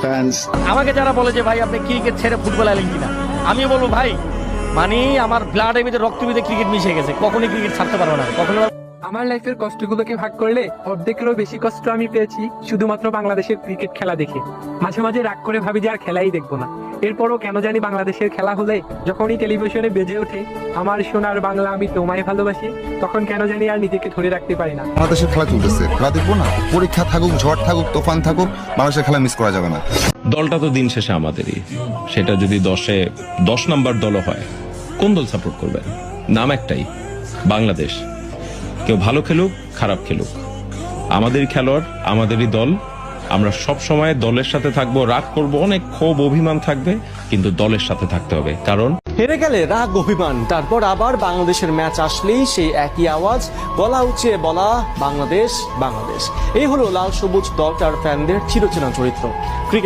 fans. আমাকে যারা বলে যে ভাই আপনি ক্রিকেট ছেড়ে ফুটবল এলেন কিনা, আমি বলবো ভাই মানে আমার ব্লাডের ভিতরে রক্তের ভিতরে ক্রিকেট মিশে গেছে, কখনোই ক্রিকেট ছাড়তে পারবো না, কখনো। আমার লাইফের কষ্টগুলোকে ভাগ করলে অর্ধেকেরও বেশি কষ্ট আমি পেয়েছি শুধুমাত্র বাংলাদেশের ক্রিকেট খেলা দেখে। মাঝে মাঝে রাগ করে ভাবি যে আর খেলাই দেখবো না। এরপরও কেন জানি বাংলাদেশের খেলা হলে যখনই টেলিভিশনে বেজে ওঠে আমার সোনার বাংলা আমি তোমায় ভালোবাসি, তখন কেন জানি আর নিজেকে ধরে রাখতে পারি না। বাংলাদেশের খেলা চলতেছে, খেলা দেখবো না? পরীক্ষা থাকুক, ঝড় থাকুক, তুফান থাকুক, বাংলাদেশের খেলা মিস করা যাবে না। দলটা তো দিন শেষে আমাদেরই। সেটা যদি 10 নাম্বার দলও হয়, কোন দল সাপোর্ট করবেন? নাম একটাই, বাংলাদেশ। কেউ ভালো খেলুক, খারাপ খেলুক, আমাদেরই খেলোয়াড়, আমাদেরই দল। আমরা সব সময় দলের সাথে থাকবো, রাগ করব, অনেক ক্ষোভ অভিমান থাকবে, কিন্তু দলের সাথে থাকতে হবে। কারণ হেরে গেলে রাগ অভিমান, তারপর আবার বাংলাদেশের ম্যাচ আসলেই সেই একই আওয়াজ, গলা উঁচিয়ে বলা বাংলাদেশ বাংলাদেশ। এই হলো লাল সবুজ দলটার ফ্যানদের চিরচেনা চরিত্র।